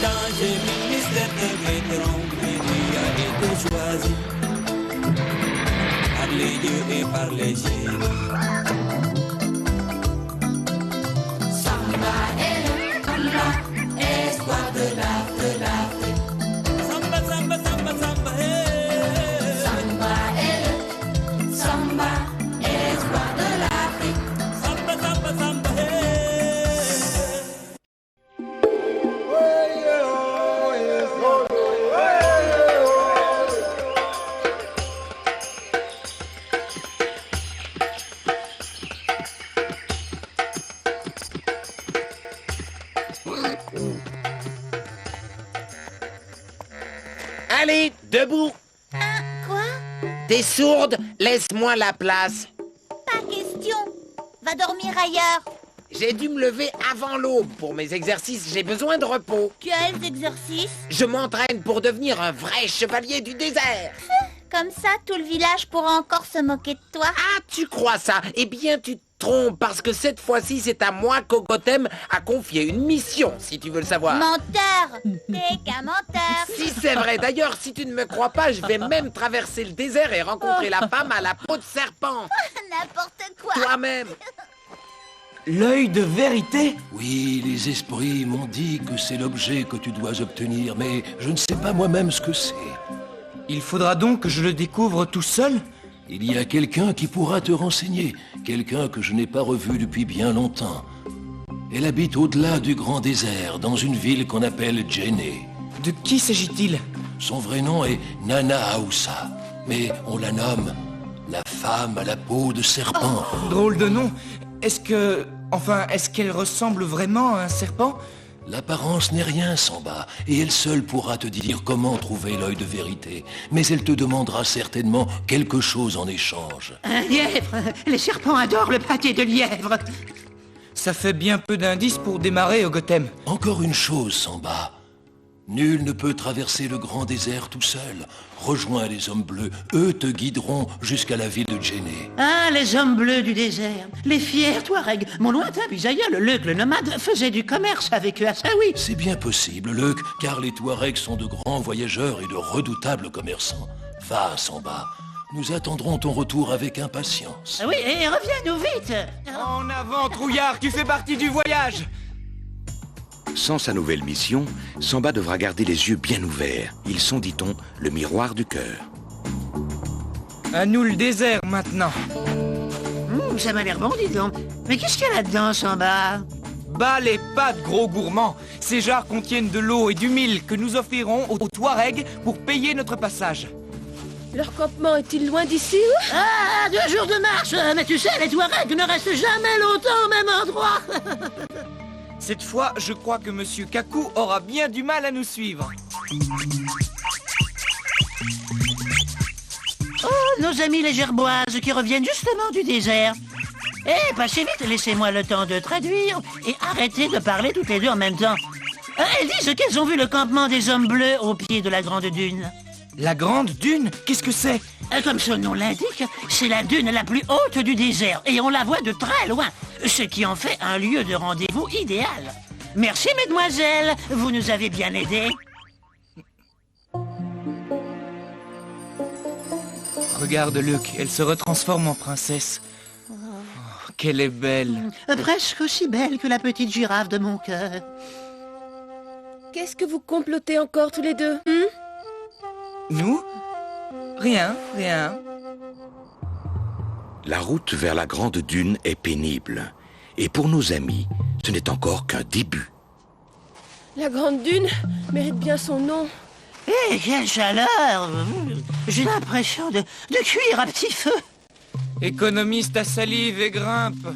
danger, ministère de Guédron, Média est choisi par les dieux et par les génies. Samba est le combat, espoir de l'Afrique. Samba, samba, samba, samba, hey. Samba est le samba, espoir de l'Afrique. Samba, samba, samba, hey. Allez, debout! Quoi? T'es sourde? Laisse-moi la place. Pas question. Va dormir ailleurs. J'ai dû me lever avant l'aube pour mes exercices, j'ai besoin de repos. Quels exercices? Je m'entraîne pour devenir un vrai chevalier du désert. Comme ça, tout le village pourra encore se moquer de toi. Ah, tu crois ça? Eh bien, tu te trompes, parce que cette fois-ci, c'est à moi qu'Ogotem a confié une mission, si tu veux le savoir. Menteur. T'es qu'un menteur. Si c'est vrai, d'ailleurs, si tu ne me crois pas, je vais même traverser le désert et rencontrer la femme à la peau de serpent. N'importe quoi. Toi-même. L'œil de vérité? Oui, les esprits m'ont dit que c'est l'objet que tu dois obtenir, mais je ne sais pas moi-même ce que c'est. Il faudra donc que je le découvre tout seul? Il y a quelqu'un qui pourra te renseigner, quelqu'un que je n'ai pas revu depuis bien longtemps. Elle habite au-delà du grand désert, dans une ville qu'on appelle Djenné. De qui s'agit-il? Son vrai nom est Nana Aoussa, mais on la nomme la femme à la peau de serpent. Drôle de nom. Est-ce qu'elle ressemble vraiment à un serpent? L'apparence n'est rien, Samba, et elle seule pourra te dire comment trouver l'œil de vérité. Mais elle te demandera certainement quelque chose en échange. Un lièvre! Les serpents adorent le pâté de lièvre! Ça fait bien peu d'indices pour démarrer, Ogotem. Encore une chose, Samba. Nul ne peut traverser le grand désert tout seul. Rejoins les hommes bleus, eux te guideront jusqu'à la ville de Djenné. Ah, les hommes bleus du désert, les fiers Touaregs. Mon lointain bisaïeul, Leuk le nomade, faisait du commerce avec eux à Saoui. C'est bien possible, Leuk, car les Touaregs sont de grands voyageurs et de redoutables commerçants. Va, Samba. Nous attendrons ton retour avec impatience. Ah oui, et reviens-nous vite! En avant, trouillard, tu fais partie du voyage! Sans sa nouvelle mission, Samba devra garder les yeux bien ouverts. Ils sont, dit-on, le miroir du cœur. À nous le désert, maintenant. Ça m'a l'air bon, dis donc. Mais qu'est-ce qu'il y a là-dedans, Samba? Bas les pattes, gros gourmand. Ces jarres contiennent de l'eau et du mil que nous offrirons aux Touaregs pour payer notre passage. Leur campement est-il loin d'ici? Ah, 2 jours de marche! Mais tu sais, les Touaregs ne restent jamais longtemps au même endroit! Cette fois, je crois que Monsieur Kakou aura bien du mal à nous suivre. Oh, nos amis les gerboises qui reviennent justement du désert. Eh, passez vite, laissez-moi le temps de traduire et arrêtez de parler toutes les deux en même temps. Elles disent qu'elles ont vu le campement des hommes bleus au pied de la grande dune. La grande dune? Qu'est-ce que c'est? Comme son nom l'indique, c'est la dune la plus haute du désert et on la voit de très loin, ce qui en fait un lieu de rendez-vous idéal. Merci, mesdemoiselles, vous nous avez bien aidés. Regarde, Luc, elle se retransforme en princesse. Oh, qu'elle est belle. Presque aussi belle que la petite girafe de mon cœur. Qu'est-ce que vous complotez encore tous les deux? Nous? Rien, rien. La route vers la grande dune est pénible. Et pour nos amis, ce n'est encore qu'un début. La grande dune mérite bien son nom. Eh, quelle chaleur! J'ai l'impression de cuire à petit feu. Économiste à salive et grimpe.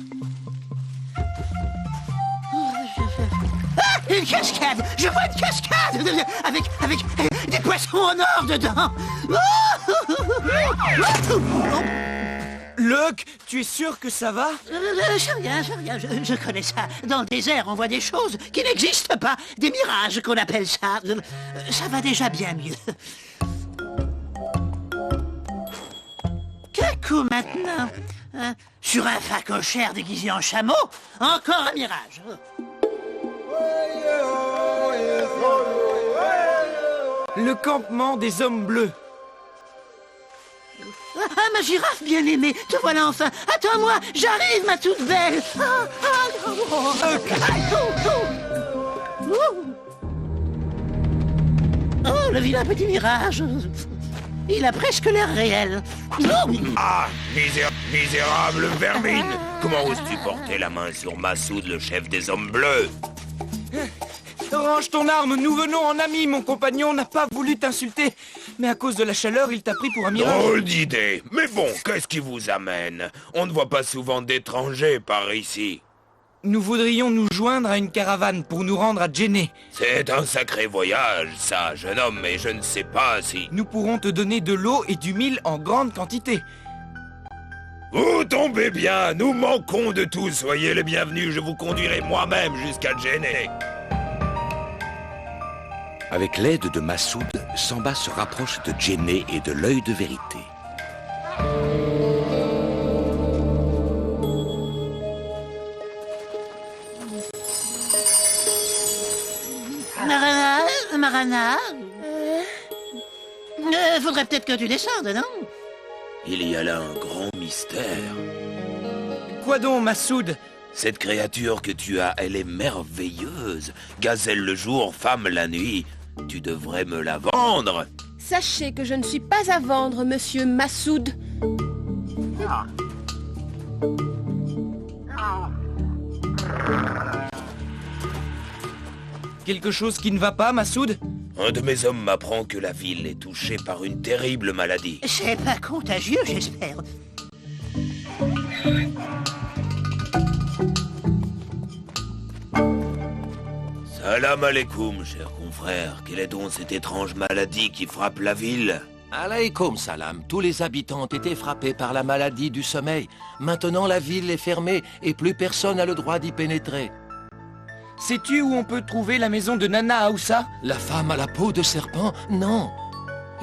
Une cascade! Je vois une cascade! Avec des poissons en or dedans! Luc, tu es sûr que ça va? Je connais ça. Dans le désert, on voit des choses qui n'existent pas. Des mirages qu'on appelle ça. Ça va déjà bien mieux. Kakou maintenant. Sur un facochère déguisé en chameau, encore un mirage. Oh, yeah, oh, yeah. Le campement des hommes bleus. Ah, ma girafe bien-aimée, te voilà enfin. Attends-moi, j'arrive, ma toute belle. Oh, le vilain petit mirage. Il a presque l'air réel. Ah, misérable vermine! Comment oses-tu porter la main sur Massoud, le chef des hommes bleus? Range ton arme, nous venons en amis. Mon compagnon n'a pas voulu t'insulter. Mais à cause de la chaleur, il t'a pris pour un mirage. Drôle d'idée! Mais bon, qu'est-ce qui vous amène? On ne voit pas souvent d'étrangers par ici. Nous voudrions nous joindre à une caravane pour nous rendre à Djenné. C'est un sacré voyage, ça, jeune homme, mais je ne sais pas si... Nous pourrons te donner de l'eau et du mil en grande quantité. Vous tombez bien, nous manquons de tout. Soyez les bienvenus, je vous conduirai moi-même jusqu'à Djenné. Avec l'aide de Massoud, Samba se rapproche de Djenné et de l'œil de vérité. Marana faudrait peut-être que tu descendes, non? Il y a là un grand mystère. Quoi donc, Massoud? Cette créature que tu as, elle est merveilleuse. Gazelle le jour, femme la nuit. Tu devrais me la vendre. Sachez que je ne suis pas à vendre, monsieur Massoud. Quelque chose qui ne va pas, Massoud? Un de mes hommes m'apprend que la ville est touchée par une terrible maladie. C'est pas contagieux, j'espère. Salam alaikum, cher confrère. Quelle est donc cette étrange maladie qui frappe la ville? Alaykoum salam. Tous les habitants ont été frappés par la maladie du sommeil. Maintenant, la ville est fermée et plus personne n'a le droit d'y pénétrer. Sais-tu où on peut trouver la maison de Nana Aoussa? La femme à la peau de serpent? Non.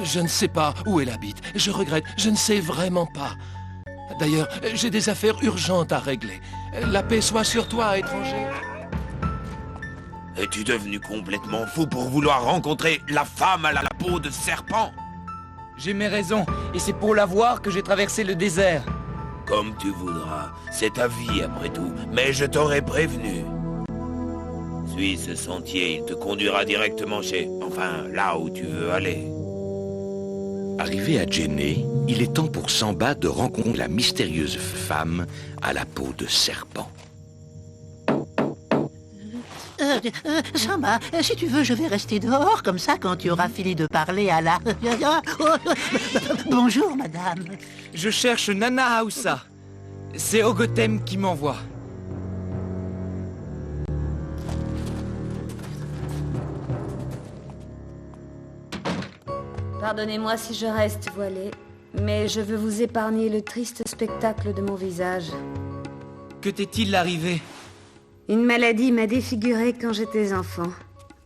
Je ne sais pas où elle habite. Je regrette, je ne sais vraiment pas. D'ailleurs, j'ai des affaires urgentes à régler. La paix soit sur toi, étranger. Es-tu devenu complètement fou pour vouloir rencontrer la femme à la peau de serpent? J'ai mes raisons, et c'est pour la voir que j'ai traversé le désert. Comme tu voudras. C'est ta vie après tout. Mais je t'aurais prévenu. Suis ce sentier, il te conduira directement chez... Enfin, là où tu veux aller. Arrivé à Djenné, il est temps pour Samba de rencontrer la mystérieuse femme à la peau de serpent. Samba, si tu veux, je vais rester dehors, comme ça, quand tu auras fini de parler à la... Bonjour, madame. Je cherche Nana Aoussa. C'est Ogotem qui m'envoie. Pardonnez-moi si je reste voilée, mais je veux vous épargner le triste spectacle de mon visage. Que t'est-il arrivé? Une maladie m'a défigurée quand j'étais enfant.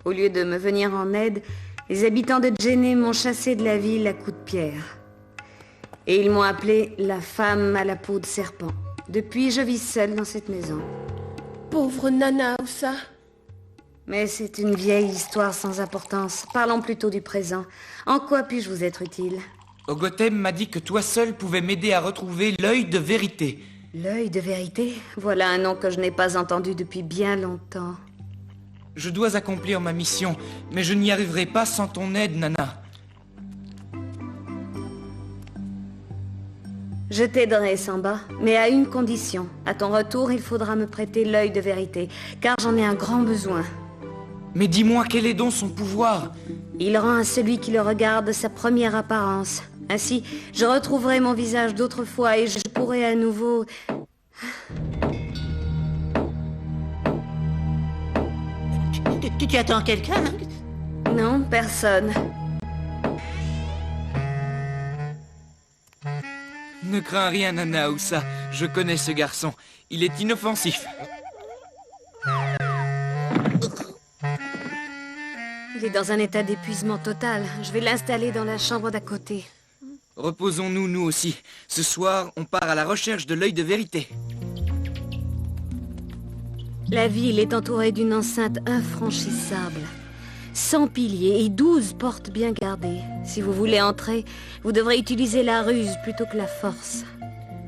Au lieu de me venir en aide, les habitants de Djenné m'ont chassée de la ville à coups de pierre. Et ils m'ont appelée la femme à la peau de serpent. Depuis, je vis seule dans cette maison. Pauvre Nana Aoussa. Mais c'est une vieille histoire sans importance. Parlons plutôt du présent. En quoi puis-je vous être utile? Ogotem m'a dit que toi seul pouvais m'aider à retrouver l'œil de vérité. L'œil de vérité? Voilà un nom que je n'ai pas entendu depuis bien longtemps. Je dois accomplir ma mission, mais je n'y arriverai pas sans ton aide, Nana. Je t'aiderai, Samba, mais à une condition. À ton retour, il faudra me prêter l'œil de vérité, car j'en ai un grand besoin. Mais dis-moi, quel est donc son pouvoir? Il rend à celui qui le regarde sa première apparence. Ainsi, je retrouverai mon visage d'autrefois et je pourrai à nouveau... Tu attends quelqu'un? Non, personne. Ne crains rien, Nana Aoussa. Je connais ce garçon. Il est inoffensif. Il est dans un état d'épuisement total. Je vais l'installer dans la chambre d'à côté. Reposons-nous, nous aussi. Ce soir, on part à la recherche de l'œil de vérité. La ville est entourée d'une enceinte infranchissable. 100 piliers et 12 portes bien gardées. Si vous voulez entrer, vous devrez utiliser la ruse plutôt que la force.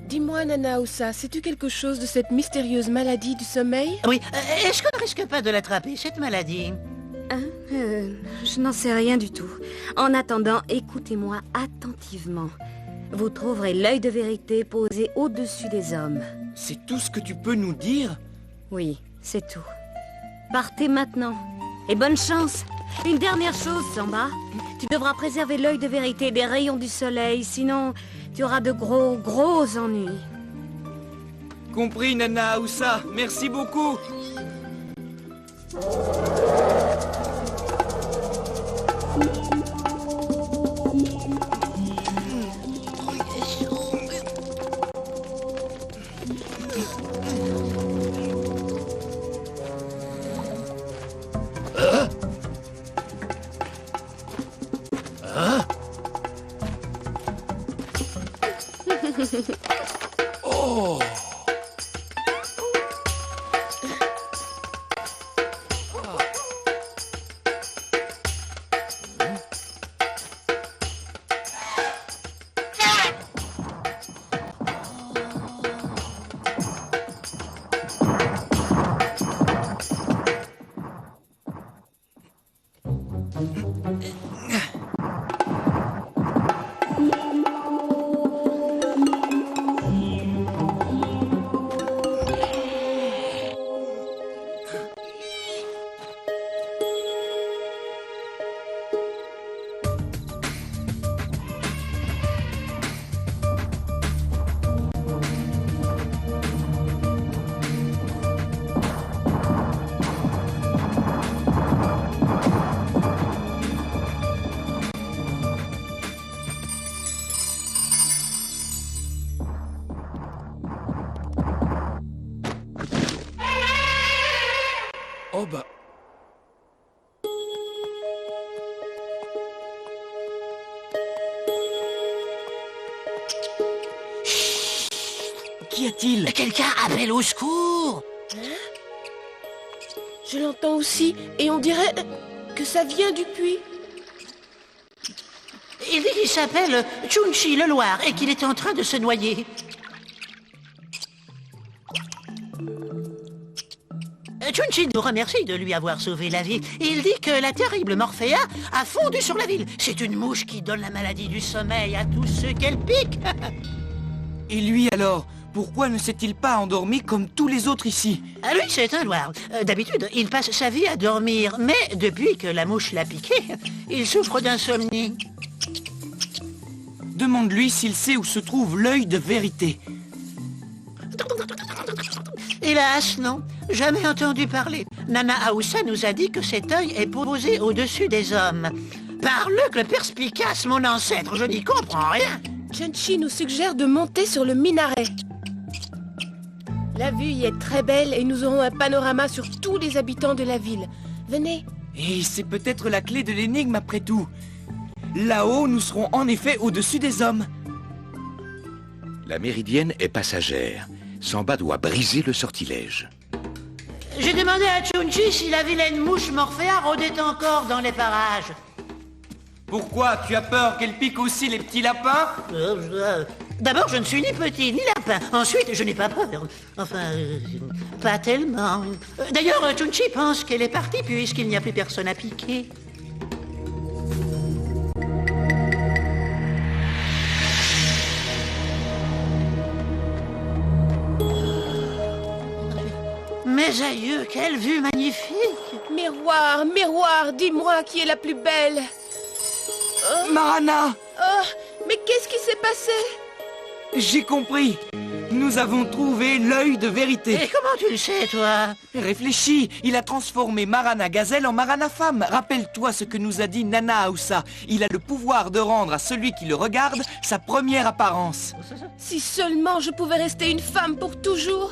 Dis-moi, Nana Oussa, sais-tu quelque chose de cette mystérieuse maladie du sommeil? Oui, est-ce qu'on ne risque pas de l'attraper, cette maladie? Hein? Je n'en sais rien du tout. En attendant, écoutez-moi attentivement. Vous trouverez l'œil de vérité posé au-dessus des hommes. C'est tout ce que tu peux nous dire? Oui, c'est tout. Partez maintenant. Et bonne chance. Une dernière chose, Samba. Tu devras préserver l'œil de vérité des rayons du soleil, sinon tu auras de gros ennuis. Compris, Nana Oussa. Merci beaucoup. Oh! Oh bah... Qu'y a-t-il? Quelqu'un appelle au secours! Je l'entends aussi, et on dirait que ça vient du puits. Il dit qu'il s'appelle Chunchi le Loir et qu'il est en train de se noyer. Chunchi nous remercie de lui avoir sauvé la vie. Il dit que la terrible Morphea a fondu sur la ville. C'est une mouche qui donne la maladie du sommeil à tous ceux qu'elle pique. Et lui alors? Pourquoi ne s'est-il pas endormi comme tous les autres ici? Ah, lui, c'est un loir. D'habitude, il passe sa vie à dormir. Mais depuis que la mouche l'a piqué, il souffre d'insomnie. Demande-lui s'il sait où se trouve l'œil de vérité. Hélas, non. Jamais entendu parler. Nana Aoussa nous a dit que cet œil est posé au-dessus des hommes. Parle-le perspicace, mon ancêtre, je n'y comprends rien. Chunchi nous suggère de monter sur le minaret. La vue y est très belle et nous aurons un panorama sur tous les habitants de la ville. Venez. Et c'est peut-être la clé de l'énigme après tout. Là-haut, nous serons en effet au-dessus des hommes. La méridienne est passagère. Samba doit briser le sortilège. J'ai demandé à Chunchi si la vilaine mouche Morphea rôdait encore dans les parages. Pourquoi? Tu as peur qu'elle pique aussi les petits lapins? D'abord, je ne suis ni petit ni lapin. Ensuite, je n'ai pas peur. Enfin, pas tellement. D'ailleurs, Chunchi pense qu'elle est partie puisqu'il n'y a plus personne à piquer. Mes aïeux, quelle vue magnifique! Miroir, miroir, dis-moi qui est la plus belle. Marana! Oh, mais qu'est-ce qui s'est passé? J'ai compris. Nous avons trouvé l'œil de vérité. Et comment tu le sais, toi? Réfléchis, il a transformé Marana Gazelle en Marana Femme. Rappelle-toi ce que nous a dit Nana Aoussa. Il a le pouvoir de rendre à celui qui le regarde sa première apparence. Si seulement je pouvais rester une femme pour toujours.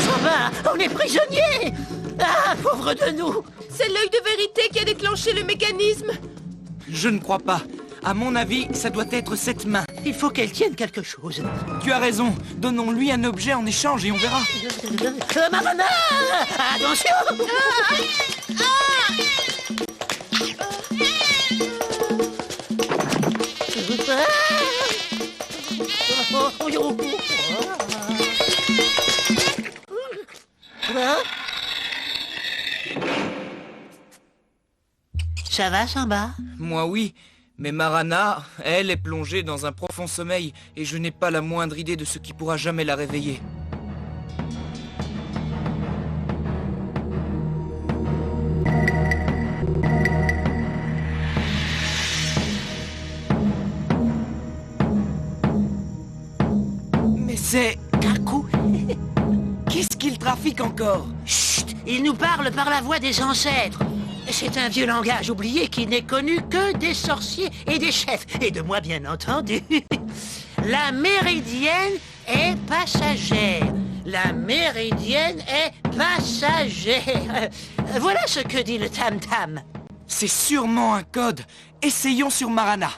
Samba, on est prisonniers! Ah, pauvre de nous! C'est l'œil de vérité qui a déclenché le mécanisme. Je ne crois pas. À mon avis, ça doit être cette main. Il faut qu'elle tienne quelque chose. Tu as raison. Donnons-lui un objet en échange et on verra. Marana! Attention! Ça va, Samba? Moi oui, mais Marana, elle est plongée dans un profond sommeil et je n'ai pas la moindre idée de ce qui pourra jamais la réveiller. Mais c'est... Kakou? Qu'est-ce qu'il trafique encore? Chut! Il nous parle par la voix des ancêtres. C'est un vieux langage oublié qui n'est connu que des sorciers et des chefs. Et de moi, bien entendu. La méridienne est passagère. La méridienne est passagère. Voilà ce que dit le tam-tam. C'est sûrement un code. Essayons sur Marana.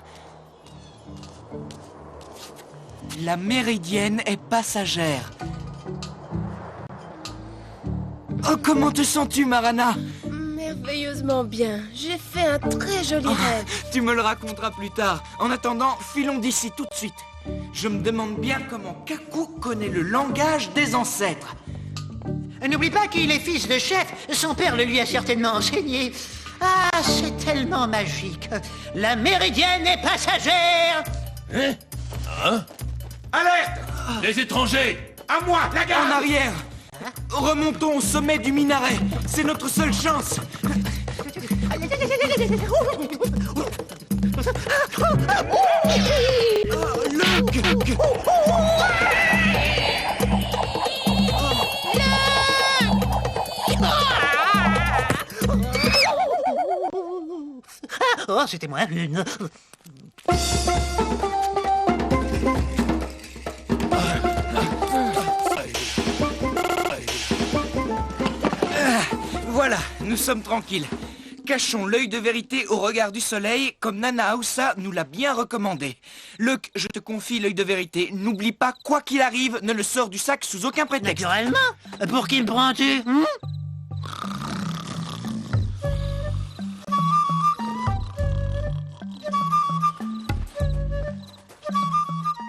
La méridienne est passagère. Oh, comment te sens-tu, Marana? Merveilleusement bien. J'ai fait un très joli rêve. Tu me le raconteras plus tard. En attendant, filons d'ici tout de suite. Je me demande bien comment Kakou connaît le langage des ancêtres. N'oublie pas qu'il est fils de chef. Son père le lui a certainement enseigné. Ah, c'est tellement magique. La méridienne est passagère. Alerte! Les étrangers! À moi, la En garde! arrière. Remontons au sommet du minaret. C'est notre seule chance. Luke! Oh, c'était moi une. Voilà, nous sommes tranquilles. Cachons l'œil de vérité au regard du soleil, comme Nana Aoussa nous l'a bien recommandé. Luke, je te confie l'œil de vérité. N'oublie pas, quoi qu'il arrive, ne le sors du sac sous aucun prétexte. Naturellement. Pour qui me prends-tu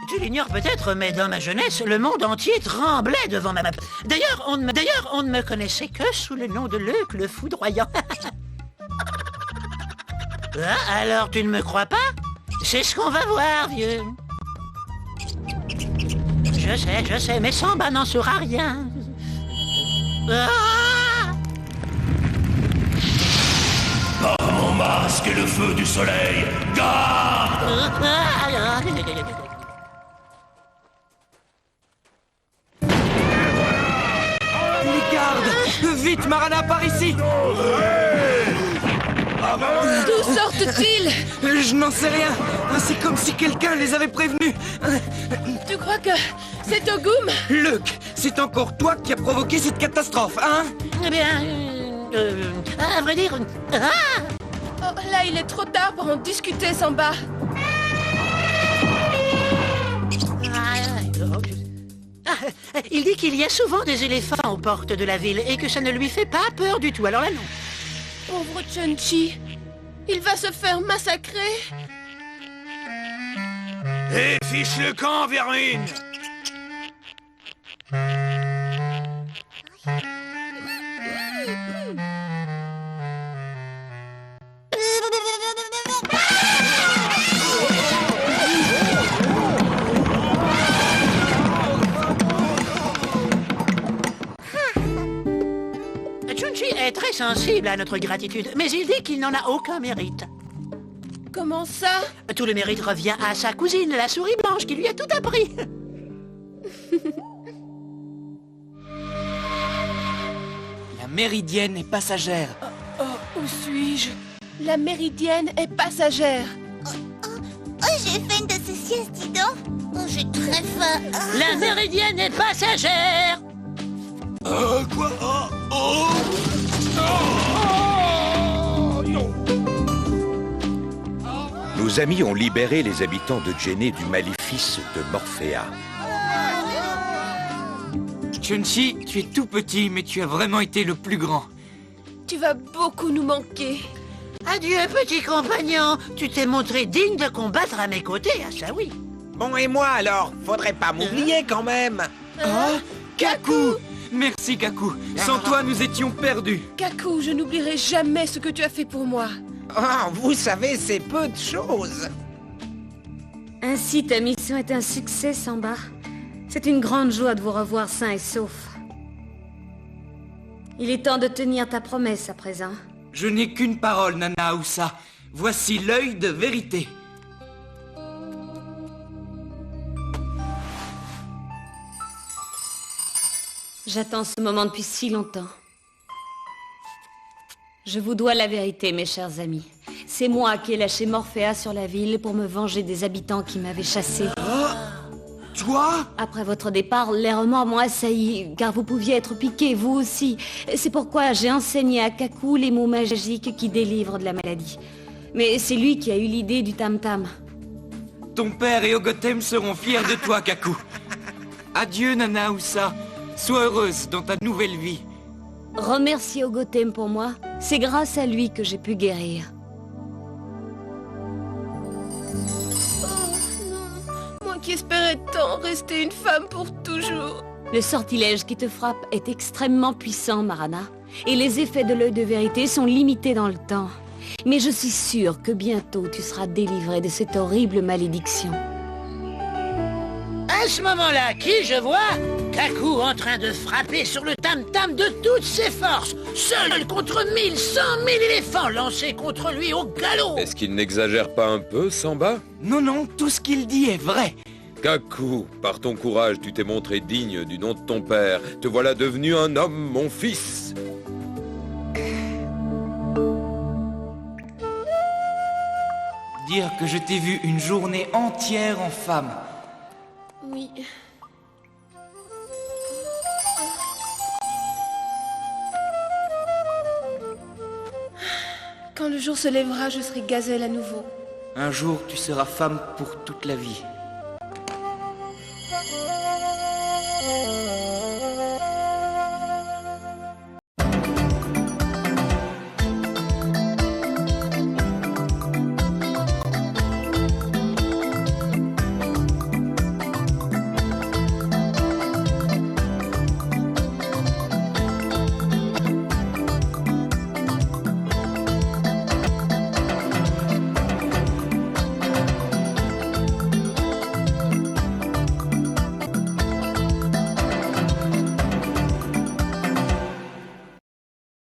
Tu l'ignores peut-être, mais dans ma jeunesse, le monde entier tremblait devant ma... D'ailleurs, on ne me connaissait que sous le nom de Luke le Foudroyant. Ah, alors tu ne me crois pas? C'est ce qu'on va voir, vieux. Je sais, mais Samba n'en saura rien. Ah! Par mon masque et le feu du soleil, garde! Les gardes! Vite, Marana, par ici! D'où sortent-ils? Je n'en sais rien. C'est comme si quelqu'un les avait prévenus. Tu crois que c'est Ogum? Luke, c'est encore toi qui as provoqué cette catastrophe, hein? Eh bien, à vrai dire... Ah! Oh, là, il est trop tard pour en discuter, Samba. Il dit qu'il y a souvent des éléphants aux portes de la ville et que ça ne lui fait pas peur du tout. Alors là, non. Pauvre Chun-Chi. Il va se faire massacrer. Et fiche le camp, vermine! Chun-Chi est très sensible à notre gratitude, mais il dit qu'il n'en a aucun mérite. Comment ça? Tout le mérite revient à sa cousine, la souris blanche, qui lui a tout appris. La méridienne est passagère. Oh, où suis-je? La méridienne est passagère. Oh, j'ai faim de ce sieste, dis donc. Oh, j'ai très faim. La méridienne est passagère. Quoi? Nous Nos amis ont libéré les habitants de Djenné du maléfice de Morphéa. Chunchi, tu es tout petit, mais tu as vraiment été le plus grand. Tu vas beaucoup nous manquer. Adieu, petit compagnon. Tu t'es montré digne de combattre à mes côtés, ah ça oui. Bon, et moi alors? Faudrait pas m'oublier quand même. Oh, Kaku! Merci, Kaku. Sans toi, nous étions perdus. Kaku, je n'oublierai jamais ce que tu as fait pour moi. Oh, vous savez, c'est peu de choses. Ainsi, ta mission est un succès, Samba. C'est une grande joie de vous revoir sain et sauf. Il est temps de tenir ta promesse à présent. Je n'ai qu'une parole, Nana Aoussa. Voici l'œil de vérité. J'attends ce moment depuis si longtemps. Je vous dois la vérité, mes chers amis. C'est moi qui ai lâché Morphéa sur la ville pour me venger des habitants qui m'avaient chassé. Toi? Après votre départ, les remords m'ont assailli, car vous pouviez être piqué, vous aussi. C'est pourquoi j'ai enseigné à Kaku les mots magiques qui délivrent de la maladie. Mais c'est lui qui a eu l'idée du tam-tam. Ton père et Ogotem seront fiers de toi, Kaku. Adieu, Nana Aoussa. Sois heureuse dans ta nouvelle vie. Remerciez Ogotem pour moi. C'est grâce à lui que j'ai pu guérir. Moi qui espérais tant rester une femme pour toujours. Le sortilège qui te frappe est extrêmement puissant, Marana. Et les effets de l'œil de vérité sont limités dans le temps. Mais je suis sûre que bientôt tu seras délivré de cette horrible malédiction. À ce moment-là, qui je vois? Kaku en train de frapper sur le tam-tam de toutes ses forces. Seul contre 1100 000 éléphants lancés contre lui au galop. Est-ce qu'il n'exagère pas un peu, Samba? Non, non, tout ce qu'il dit est vrai. Kaku, par ton courage, tu t'es montré digne du nom de ton père. Te voilà devenu un homme, mon fils. Dire que je t'ai vu une journée entière en femme. Oui. Quand le jour se lèvera, je serai gazelle à nouveau. Un jour, tu seras femme pour toute la vie.